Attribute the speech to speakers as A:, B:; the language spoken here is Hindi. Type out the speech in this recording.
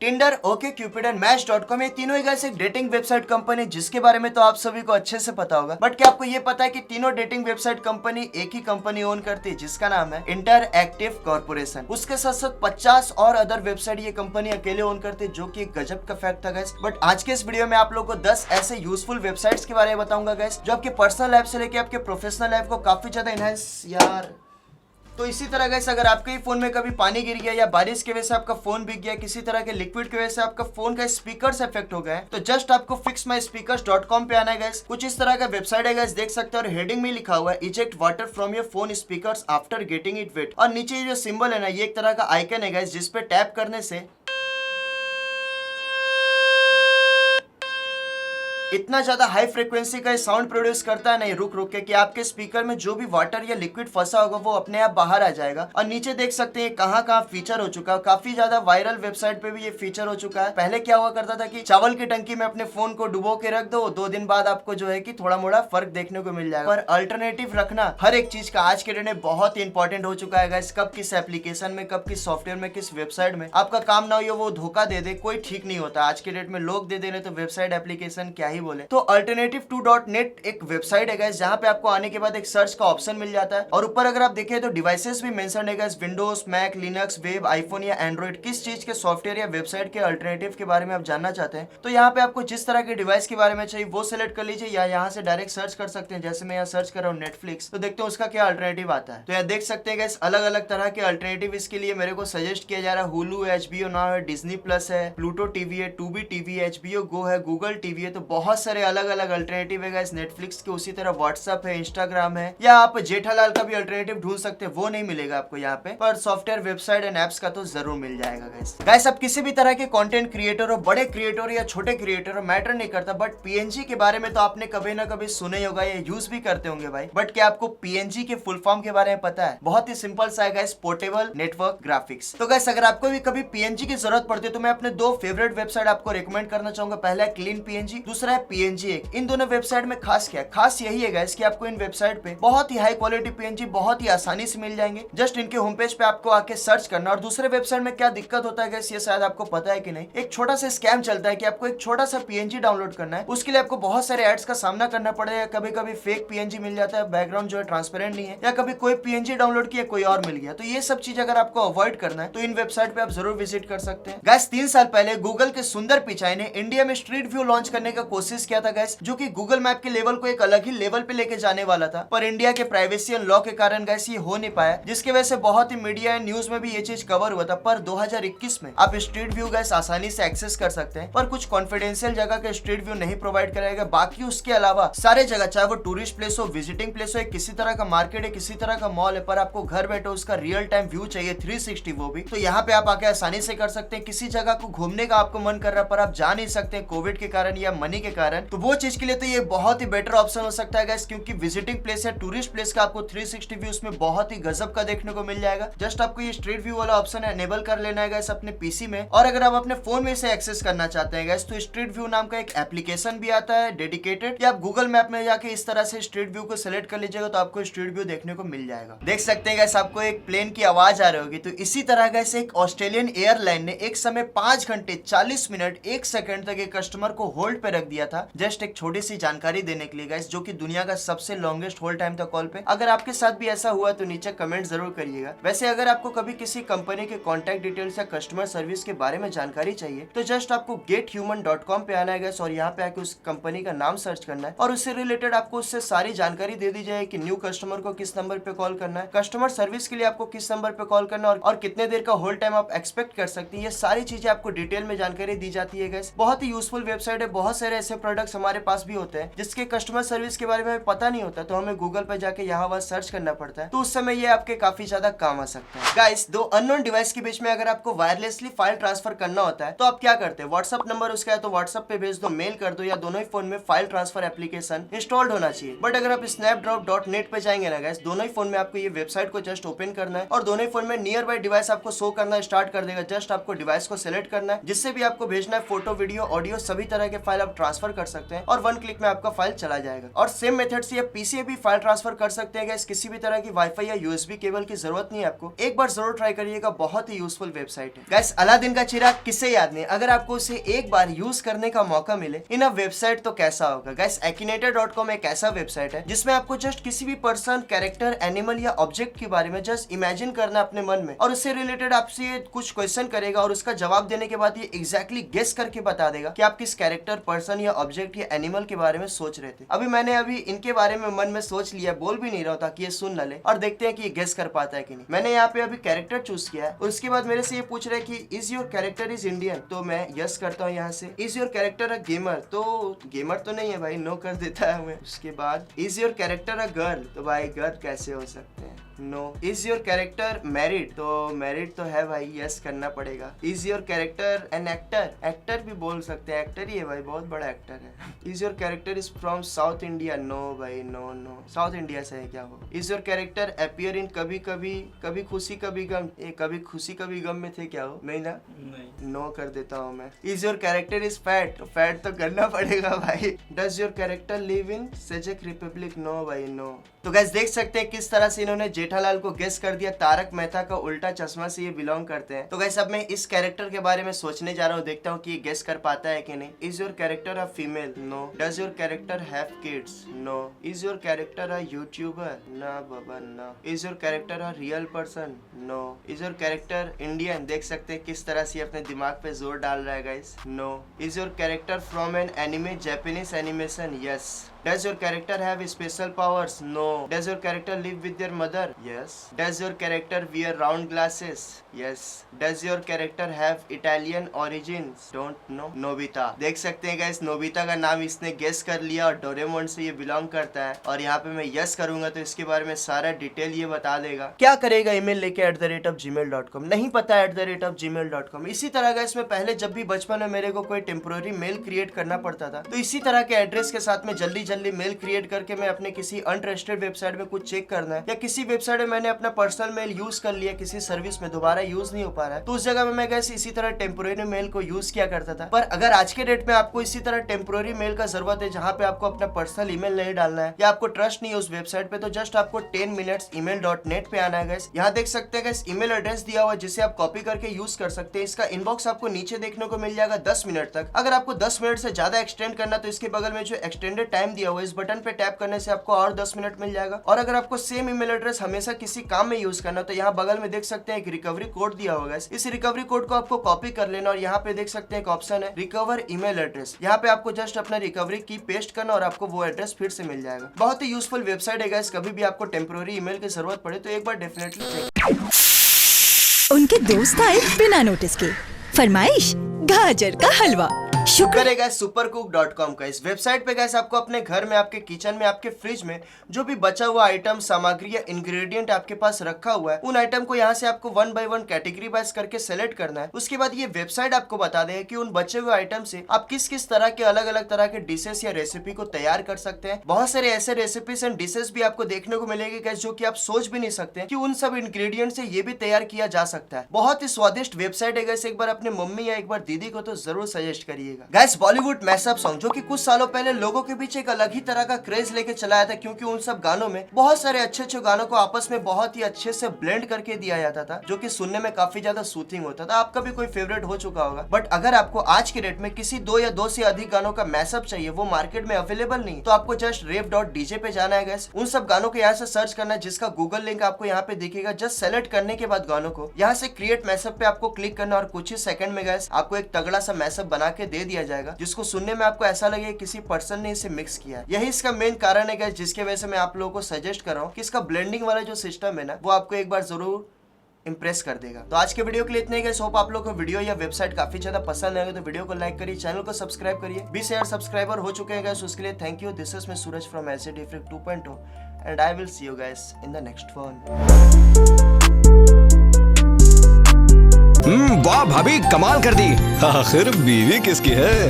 A: टिंडर, ओके क्यूपिड एंड मैच.com ये तीनों ही गाइस एक डेटिंग वेबसाइट कंपनी जिसके बारे में तो आप सभी को अच्छे से पता होगा। बट क्या आपको ये पता है कि तीनों डेटिंग वेबसाइट कंपनी एक ही कंपनी ओन करती है जिसका नाम है इंटरएक्टिव कॉर्पोरेशन। उसके साथ साथ 50 और अदर वेबसाइट ये कंपनी अकेले ओन करती है, जो कि एक गजब का फैक्ट था गाइस। बट आज के इस वीडियो में आप लोगों को 10 ऐसे यूजफुल वेबसाइट्स के बारे में बताऊंगा गाइस, जो आपके पर्सनल लाइफ से लेके आपके प्रोफेशनल लाइफ को काफी ज्यादा इनहेंस तो इसी तरह गाइस, अगर आपके ही फोन में कभी पानी गिर गया या बारिश की वजह से आपका फोन भीग गया, किसी तरह के लिक्विड की वजह से आपका फोन का स्पीकर इफेक्ट हो गया है, तो जस्ट आपको fixmyspeakers.com पे आना है गाइस। कुछ इस तरह का वेबसाइट है गाइस, देख सकते हो, और हेडिंग में लिखा हुआ है eject water from your phone speakers after getting it wet. और नीचे ये जो सिंबल है ना, ये एक तरह का आइकन है गाइस, जिसपे टैप करने से इतना ज्यादा हाई फ्रीक्वेंसी का साउंड प्रोड्यूस करता है नहीं रुक रुक के, कि आपके स्पीकर में जो भी वाटर या लिक्विड फंसा होगा वो अपने आप बाहर आ जाएगा। और नीचे देख सकते हैं कहाँ कहाँ फीचर हो चुका है, काफी ज्यादा वायरल वेबसाइट पे भी ये फीचर हो चुका है। पहले क्या हुआ करता था कि चावल की टंकी में अपने फोन को डुबो के रख दो, 2 दिन बाद आपको जो है कि थोड़ा मोड़ा फर्क देखने को मिल जाएगा। पर अल्टरनेटिव रखना हर एक चीज का आज के डेट में बहुत ही इंपॉर्टेंट हो चुका है गाइस। कब किस एप्लीकेशन में, कब किस सॉफ्टवेयर में, किस वेबसाइट में आपका काम ना हो, वो धोखा दे दे, कोई ठीक नहीं होता। आज के डेट में लोग दे रहे तो वेबसाइट एप्लीकेशन क्या ही बोले। तो alternative2.net एक वेबसाइट है गाइस, जहां पे आपको आने के बाद एक सर्च का ऑप्शन मिल जाता है, और ऊपर अगर आप देखें तो डिवाइसेस भी मेंशन है guys, Windows, Mac, Linux, web, iPhone या एंड्रॉइड। किस चीज के सॉफ्टवेयर या वेबसाइट के अल्टरनेटिव के बारे में आप जानना चाहते हैं, तो यहाँ पे आपको जिस तरह के डिवाइस के बारे में चाहिए वो सिलेक्ट कर लीजिए, या यहाँ से डायरेक्ट सर्च कर सकते हैं। जैसे मैं यहाँ सर्च कर रहा हूँ नेटफ्लिक्स, तो देखते हैं उसका क्या अल्टरनेटिव आता है। तो यहाँ देख सकते हैं गाइस, अलग अलग तरह के अल्टरनेटिव इसके लिए मेरे को सजेस्ट किया जा रहा है। हुलू, HBO नाउ है, डिज्नी प्लस है, प्लूटो टीवी है, टूबी टीवी है, HBO गो है, गूगल टीवी है। तो बहुत सारे अलग अलग अल्टरनेटिव है गाइस नेटफ्लिक्स के। उसी तरह व्हाट्सएप है, इंस्टाग्राम है, या आप जेठालाल का भी अल्टरनेटिव ढूंढ सकते हैं, वो नहीं मिलेगा आपको यहाँ पे, पर सॉफ्टवेयर, वेबसाइट एंड एप्स का तो जरूर मिल जाएगा गाइस। आप किसी भी तरह के कंटेंट क्रिएटर हो, बड़े क्रिएटर या छोटे क्रिएटर हो, मैटर नहीं करता, बट पीएनजी के बारे में तो आपने कभी ना कभी सुने ही होगा या यूज भी करते होंगे भाई। बट क्या आपको पीएनजी के फुल फॉर्म के बारे में पता है? बहुत ही सिंपल सा है गाइस, पोर्टेबल नेटवर्क ग्राफिक्स। तो गाइस, अगर आपको भी कभी पीएनजी की जरूरत पड़ती है तो मैं अपने 2 फेवरेट वेबसाइट आपको रिकमेंड करना चाहूंगा। पहला है क्लीन पीएनजी, दूसरा है पीएनजी एक। इन दोनों वेबसाइट में खास क्या है? खास यही है गाइस कि आपको इन वेबसाइट पे बहुत ही हाई क्वालिटी पीएनजी बहुत ही आसानी से मिल जाएंगे। जस्ट इनके होम पेज पे आपको आके सर्च करना। और दूसरे वेबसाइट में क्या दिक्कत होता है गाइस, ये शायद आपको पता है कि नहीं, एक छोटा सा स्कैम चलता है कि आपको एक छोटा सा पीएनजी डाउनलोड करना है, उसके लिए आपको बहुत सारे एड्स का सामना करना पड़ेगा। कभी कभी फेक पीएनजी मिल जाता है, बैकग्राउंड जो है ट्रांसपेरेंट नहीं है, या कभी कोई पीएनजी डाउनलोड किया कोई और मिल गया। तो ये सब चीज अगर आपको अवॉइड करना है तो इन वेबसाइट पे आप जरूर विजिट कर सकते हैं गाइस। 3 साल पहले गूगल के सुंदर पिचाई ने इंडिया में स्ट्रीट व्यू लॉन्च करने का कोशिश किया था गाइस, जो कि गूगल मैप के लेवल को एक अलग ही लेवल पे लेके जाने वाला था। पर इंडिया के प्राइवेसी एंड लॉ के कारण गाइस ये हो नहीं पाया, जिसकी वजह से बहुत ही मीडिया एंड न्यूज में भी ये चीज कवर हुआ था। पर 2021 में आप स्ट्रीट व्यू गाइस आसानी से एक्सेस कर सकते हैं, पर कुछ कॉन्फिडेंशियल जगह का स्ट्रीट व्यू नहीं प्रोवाइड कराएगा। बाकी उसके अलावा सारे जगह, चाहे वो टूरिस्ट प्लेस हो, विजिटिंग प्लेस हो, किसी तरह का मार्केट है, किसी तरह का मॉल है, पर आपको घर बैठे उसका रियल टाइम व्यू चाहिए 360, वो भी तो यहाँ पे आप आके आसानी से कर सकते हैं। किसी जगह को घूमने का आपको मन कर रहा है पर आप जा नहीं सकते कोविड के कारण या मनी के कारण, तो वो चीज के लिए तो ये बहुत ही बेटर ऑप्शन हो सकता है गाइस, क्योंकि विजिटिंग प्लेस या टूरिस्ट प्लेस का आपको 360 व्यू उसमें बहुत ही गजब का देखने को मिल जाएगा। जस्ट आपको ये स्ट्रीट व्यू वाला ऑप्शन एनेबल कर लेना है गाइस अपने पीसी में। और अगर आप अपने फोन में इसे एक्सेस करना चाहते हैं गाइस, तो स्ट्रीट व्यू नाम का एक एप्लीकेशन भी आता है डेडिकेटेड, या आप गूगल मैप में जाके इस तरह से स्ट्रीट व्यू को सिलेक्ट कर लीजिएगा तो आपको स्ट्रीट व्यू देखने को मिल जाएगा। देख सकते हैं गाइस, आपको एक प्लेन की आवाज आ रही होगी। तो इसी तरह गाइस एक ऑस्ट्रेलियन एयरलाइन ने एक समय 5 घंटे 40 मिनट 1 सेकंड तक एक कस्टमर को होल्ड पे रख दिया था, जस्ट एक छोटी सी जानकारी देने के लिए गाइस, जो कि दुनिया का सबसे लॉन्गेस्ट होल्ड टाइम था कॉल पे। अगर आपके साथ भी ऐसा हुआ तो नीचे कमेंट जरूर करिएगा। वैसे अगर आपको कभी किसी कंपनी के कॉन्टैक्ट डिटेल्स या कस्टमर सर्विस के बारे में जानकारी चाहिए तो जस्ट आपको gethuman.com पे आना है गाइस, और यहाँ पे आके उस कंपनी का नाम सर्च करना है, और उससे रिलेटेड आपको उससे सारी जानकारी दे दी जाए कि न्यू कस्टमर को किस नंबर पे कॉल करना है, कस्टमर सर्विस के लिए आपको किस नंबर पे कॉल करना है, और कितने देर का होल्ड टाइम आप एक्सपेक्ट कर सकती है। ये सारी चीजें आपको डिटेल में जानकारी दी जाती है गाइस। बहुत ही यूजफुल वेबसाइट है। बहुत सारे ऐसे प्रोडक्ट्स हमारे पास भी होते हैं जिसके कस्टमर सर्विस के बारे में पता नहीं होता, तो हमें गूगल पे जाके यहाँ वहाँ सर्च करना पड़ता है, तो उस समय ये आपके काफी ज्यादा काम आ सकता है गाइस। 2 अननोन डिवाइस के बीच में अगर आपको वायरलेसली फाइल ट्रांसफर करना होता है तो आप क्या करते हैं? व्हाट्सएप नंबर उसका है तो व्हाट्सएप पे भेज दो, मेल कर दो, या दोनों ही फोन में फाइल ट्रांसफर एप्लीकेशन इंस्टॉल्ड होना चाहिए। बट अगर आप snapdrop.net पे जाएंगे ना गाइस, दोनों ही फोन में आपको ये वेबसाइट को जस्ट ओपन करना है, और दोनों ही फोन में नियर बाय डिवाइस आपको शो करना स्टार्ट कर देगा। जस्ट आपको डिवाइस को सिलेक्ट करना है, जिससे भी आपको भेजना है फोटो, वीडियो, ऑडियो, सभी तरह के फाइल आप ट्रांसफर ट्रांसफर कर सकते हैं और 1 क्लिक में आपका फाइल चला जाएगा। और सेम मेथड से आप पीसी भी फाइल ट्रांसफर कर सकते हैं गाइस। किसी भी तरह की वाईफाई या यूएसबी केबल की जरूरत नहीं है आपको, एक बार जरूर ट्राई करिएगा, बहुत ही यूजफुल वेबसाइट है गाइस। अलादीन का चिराग किसे याद नहीं, अगर आपको उसे एक बार यूज करने का मौका मिले इन अ वेबसाइट तो कैसा होगा गाइस। Akinator.com एक ऐसा वेबसाइट है जिसमें आपको जस्ट किसी भी पर्सन, कैरेक्टर, एनिमल या ऑब्जेक्ट के बारे में जस्ट इमेजिन करना अपने मन में और उससे रिलेटेड आपसे कुछ क्वेश्चन करेगा और उसका जवाब देने के बाद ये एग्जैक्टली गेस करके बता देगा कि आप किस कैरेक्टर, पर्सन या ऑब्जेक्ट या एनिमल के बारे में सोच रहे थे। मैंने इनके बारे में मन में सोच लिया, बोल भी नहीं रहा था कि ये सुन न ले, और देखते हैं कि ये गेस कर पाता है कि नहीं। मैंने यहाँ पे अभी कैरेक्टर चूज किया है और उसके बाद मेरे से ये पूछ रहा है कि is your character is Indian, तो मैं यस करता हूँ यहाँ से। Is your character a gamer, तो गेमर तो नहीं है भाई, नो कर देता है हमें। उसके बाद is your character a girl, तो भाई गर्ल कैसे हो सकते हैं, no. Is your character married, तो मैरिड तो है भाई, यस करना पड़ेगा। Is your character an actor, actor भी बोल सकते हैं, एक्टर ही है भाई, बहुत बड़ा एक्टर है। Is your character is from South India, no भाई, नो नो, साउथ इंडिया से है क्या वो। Is your character appear in कभी कभी, कभी खुशी कभी गम, ये कभी खुशी कभी गम में थे क्या हो, नहीं ना, नहीं, नो कर देता हूँ मैं। Is your character is fat, तो फैट तो करना पड़ेगा भाई। Does your character live in सेजेक रिपब्लिक, नो भाई नो। तो गैस देख सकते हैं किस तरह से इन्होंने जेठालाल को गेस कर दिया, तारक मेहता का उल्टा चश्मा से ये बिलोंग करते हैं। तो गैस अब मैं इस कैरेक्टर के बारे में सोचने जा रहा हूँ, देखता हूँ कि ये गेस कर पाता है कि नहीं। Is your character a female, no. Does your character have kids, no. Is your character a YouTuber, ना बाबा ना। Is your character a real person, no. Is your character Indian, देख सकते हैं किस तरह से अपने दिमाग पे जोर डाल रहा है guys, no. Is your character from an anime, Japanese animation, yes. Does your character have special powers? No. Does your character live with your mother? Yes. Does your character wear round glasses? Yes. Does your character have Italian origins? Don't know. Nobita, देख सकते हैं गाइस, नोबिता का नाम इसने गेस कर लिया और डोरेमोन से ये बिलोंग करता है। और यहाँ पे मैं यस करूंगा तो इसके बारे में सारा डिटेल ये बता देगा। क्या करेगा ईमेल लेके @gmail.com, नहीं पता @gmail.com। इसी तरह गाइस मैं पहले जब भी बचपन में मेरे को कोई टेम्पोररी मेल क्रिएट करना पड़ता था तो इसी तरह के एड्रेस के साथ में जल्दी मेल क्रिएट करके मैं अपने किसी अनट्रस्टेड वेबसाइट में कुछ चेक करना है या किसी वेबसाइट में मैंने अपना पर्सनल मेल यूज कर लिया, किसी सर्विस में दोबारा यूज नहीं हो पा रहा है, तो उस जगह में मैं गैस इसी तरह टेम्पोररी मेल को यूज किया करता था। पर अगर आज के डेट में आपको इसी तरह टेम्पोररी मेल का जरूरत है जहाँ पे आपको अपना पर्सनल ईमेल नहीं डालना है या आपको ट्रस्ट नहीं है उस वेबसाइट पे, तो जस्ट आपको 10 minutes email.net पे आना है गैस। यहाँ देख सकते हैं गैस ईमेल एड्रेस दिया हुआ है जिसे आप कॉपी करके यूज कर सकते हैं। इसका इनबॉक्स आपको नीचे देखने को मिल जाएगा 10 मिनट तक। अगर आपको 10 मिनट से ज्यादा एक्सटेंड करना तो इसके बगल में जो एक्सटेंडेड टाइम दिया हुआ है इस बटन पे टैप करने से आपको और 10 मिनट मिल जाएगा। और अगर आपको सेम ईमेल एड्रेस हमेशा किसी काम में यूज करना तो यहाँ बगल में देख सकते हैं एक रिकवरी कोड दिया होगा। इस रिकवरी कोड को आपको कॉपी कर लेना और यहाँ पे देख सकते हैं एक ऑप्शन है रिकवर ईमेल एड्रेस। यहाँ पे आपको जस्ट अपना रिकवरी की पेस्ट करना और आपको वो एड्रेस फिर से मिल जाएगा। बहुत ही यूजफुल वेबसाइट है गाइस, कभी भी आपको टेम्पोररी ईमेल की जरूरत पड़े तो एक बार डेफिनेटली चेक।
B: उनके दोस्त आए बिना नोटिस के, फरमाइश गाजर का हलवा।
A: शुक्र है गाइस supercook.com का। इस वेबसाइट पे गाइस आपको अपने घर में, आपके किचन में, आपके फ्रिज में जो भी बचा हुआ आइटम, सामग्री या इंग्रेडिएंट आपके पास रखा हुआ है उन आइटम को यहाँ से आपको 1 by 1 कैटेगरी वाइज करके सेलेक्ट करना है। उसके बाद ये वेबसाइट आपको बता देगा कि उन बचे हुए आइटम से आप किस किस तरह के अलग अलग तरह के डिशेस या रेसिपी को तैयार कर सकते हैं। बहुत सारे ऐसे रेसिपीज एंड डिशेस भी आपको देखने को मिलेगी गाइस जो कि आप सोच भी नहीं सकते कि उन सब इंग्रेडिएंट से ये भी तैयार किया जा सकता है। बहुत ही स्वादिष्ट वेबसाइट है गाइस, एक बार अपने मम्मी या एक बार दीदी को तो जरूर सजेस्ट करिएगा। गाइस बॉलीवुड मैशअप सॉन्ग जो कि कुछ सालों पहले लोगों के बीच एक अलग ही तरह का क्रेज लेके चलाया था, क्योंकि उन सब गानों में बहुत सारे अच्छे अच्छे गानों को आपस में बहुत ही अच्छे से ब्लेंड करके दिया जाता था जो कि सुनने में काफी ज्यादा सूथिंग होता था। आपका भी कोई फेवरेट हो चुका होगा। बट अगर आपको आज के डेट में किसी 2 या 2 से अधिक गानों का मैशअप चाहिए, वो मार्केट में अवेलेबल नहीं, तो आपको जस्ट rave.dj पे जाना है गाइस। उन सब गानों को यहाँ से सर्च करना है जिसका गूगल लिंक आपको यहाँ पे दिखेगा। जस्ट सेलेक्ट करने के बाद गानों को यहाँ से क्रिएट मैशअप पे आपको क्लिक करना और कुछ ही सेकंड में गाइस आपको एक तगड़ा सा मैशअप बना के दे दिया जाएगा जिसको सुनने में आपको ऐसा लगे किसी पर्सन ने इसे मिक्स किया है। यही इसका मेन कारण है गाइस जिसके वजह से मैं आप लोगों को सजेस्ट कर रहा हूँ कि इसका ब्लेंडिंग वाला जो सिस्टम है ना वो आपको एक बार जरूर इंप्रेस कर देगा। तो आज के वीडियो के लिए इतने ही गाइस। होप आप लोगों को वीडियो या वेबसाइट काफी ज्यादा पसंद आएगा, तो वीडियो को लाइक करिए, चैनल को सब्सक्राइब करिए। 20,000 सब्सक्राइबर हो चुके हैं गाइस, उसके लिए thank you. This is me Suraj from acid effect 2.0 and I will see you guys in the next one.
C: वाह भाभी कमाल कर दी। आखिर बीवी किसकी है?